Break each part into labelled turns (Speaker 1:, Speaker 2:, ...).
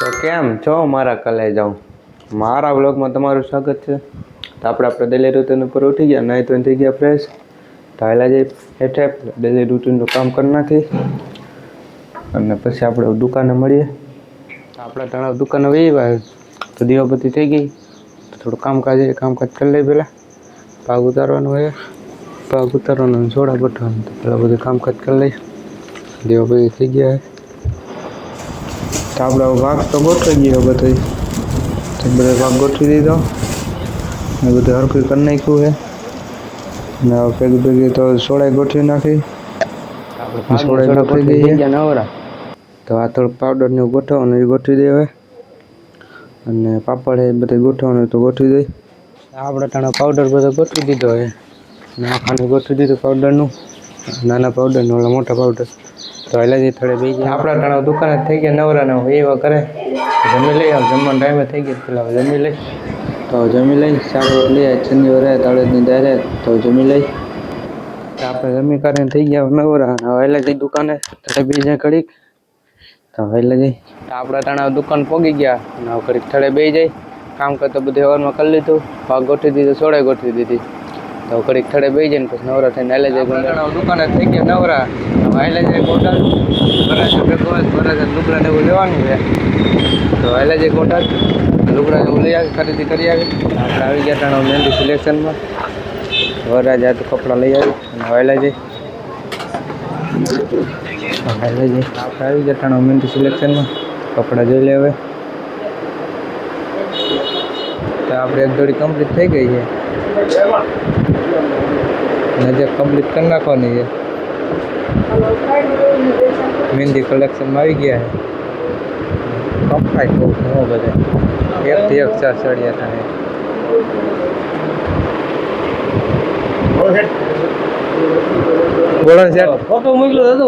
Speaker 1: તો કેમ છો મારા કલેજાઓ, મારા વ્લોગમાં તમારું સ્વાગત છે। તો આપણે ડેલી રૂટીન ઉપર ઉઠી ગયા, નાહી ધોઈને થઈ ગયા ફ્રેશ। તો હાલા જઈ હેઠે ડેલી રૂટીનનું કામ કરી નાખી અને પછી આપણે દુકાને મળીએ। આપણા તણાવ દુકાને વહી આવ્યા તો દીવાબત્તી થઈ ગઈ, તો થોડું કામકાજ કરી લઈ। પહેલાં ભાગ ઉતારવાનું હોય, ભાગ ઉતારવાનું સોડા ગોઠવવાનું, તો પહેલાં બધું કામકાજ કરી લઈ। દીવાબત્તી થઈ ગયા તો આપણે ભાગ તો ગોઠવી ગયો, બધા ભાગ ગોઠવી દીધો ને બધું હરખું કરી નાખ્યું છે ને ભેગી તો સોડા ગોઠવી નાખી। સોડા ગોઠવી ગઈ નવરા, તો આ થોડુંક પાવડર ને ગોઠવવાનું એ ગોઠવી દે હવે, અને પાપડ એ બધે ગોઠવવાનું તો ગોઠવી દઈ। આપણે તાણે પાવડર બધો ગોઠવી દીધો છે ને આખાનું ગોઠવી દીધું પાવડરનું, નાના પાવડરનું ઓલા મોટા પાવડર। તો એટલે જ થોડે બે ગયા આપણા ટાણા દુકાને થઈ ગયા નવરા ને એવા કરે જમી લઈ। જમવાનો ટાઈમે થઈ ગયો, પેલા જમી લઈ, તો જમી લઈ સારું લઈ શનિવાર રહે તળેજની દારે, તો જમી લઈ। આપણે જમી કરીને થઈ ગયા નવરા, હવે એટલે જઈ દુકાને થોડે બીજા ઘડીક, તો એટલે જઈ આપણા ટાણા દુકાન પોગી ગયા અને ઘડીક થોડે બે જાય કામ કરતો બધું હવારમાં કરી લીધું, ભાગ ગોઠવી દીધું, સોડા ગોઠવી દીધી, તો ઘડીક થોડે બે જાય ને પછી નવરા થઈને એટલે જાય દુકાને થઈ ગયા નવરા। એટલે જાય ગોટાલ બરાબર લુગડા ને એવું લેવાનું છે, તો એટલે જાય ગોટાલ લુગડા એવું લઈ આવી, ખરીદી કરી આવી। આપણે આવી ગયા ટાણા મહેંદી સિલેક્શનમાં, વરા જાય તો કપડાં લઈ આવી અને વહેલા જઈ આપણે આવી ગયા ટાણા મહેંદી સિલેક્શનમાં, કપડાં જોઈ લે હવે। તો આપણે એક જોડી કમ્પ્લીટ થઈ ગઈ છે, નજર કમ્પ્લીટ કરી નાખવાની છે। મહેંદી કલેક્શનમાં આવી ગયા છે, કપાય બહુ બધે એકથી એક ચાર ચડિયા થાય। બોલો સર, ફોટો મોકલ્યો હતો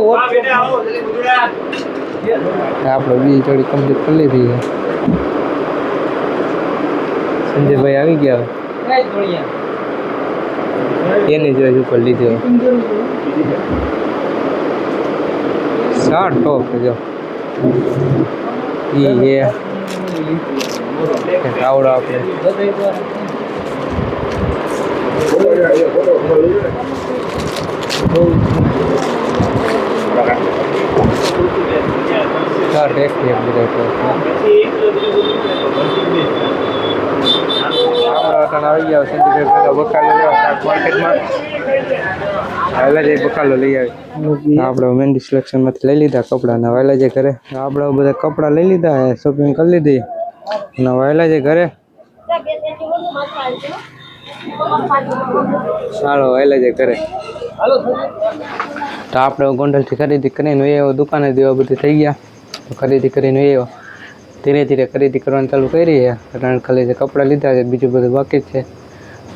Speaker 1: આપણે બીજી જોડી કમ્પ્લીટ કરી લીધી છે। સંજયભાઈ આવી ગયા એની જોઈ ઉપર લીધી શર્ટ ટોપ જો એ આવડો આપણે શર્ટ એક આવી ગયા સંજયભાઈ બકાલો માર્કેટમાં વહેલા જઈ બકાલો લઈ આવી। આપણે મહેંદી સિલેક્શનમાંથી લઈ લીધા કપડાં ને વહેલા જઈ ઘરે આપણે બધા કપડાં લઈ લીધા, શોપિંગ કરી લીધી અને વહેલા જઈ ઘરે ચાલો વહેલા જઈ ઘરે। તો આપણે ગોંડલથી ખરીદી કરીને એવો દુકાને દેવા બધી થઈ ગયા, ખરીદી કરીને એવો ધીરે ધીરે ખરીદી કરવાનું ચાલુ કરી છે, કારણ ખાલી જે કપડાં લીધા છે બીજું બધું બાકી જ છે।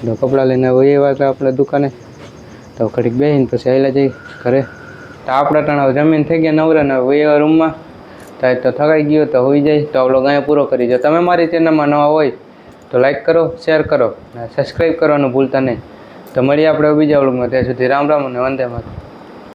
Speaker 1: તો કપડાં લઈને એવા હતા આપણે દુકાને, તો ઘડીક બેસીને પછી આવેલા જઈ ઘરે। તો આપણા તણાવ જમીન થઈ ગયા નવરા ને એવા રૂમમાં, તો થકાઈ ગયો તો હોઈ જાય। તો વ્લોગ અહીંયા પૂરો કરી, જો તમે મારી ચેનલમાં નવા હોય તો લાઈક કરો, શેર કરો અને સબસ્ક્રાઈબ કરવાનું ભૂલતા નહીં। તો મળીએ આપણે બીજા વ્લોગમાં, ત્યાં સુધી રામ રામ અને વંદે માતરમ।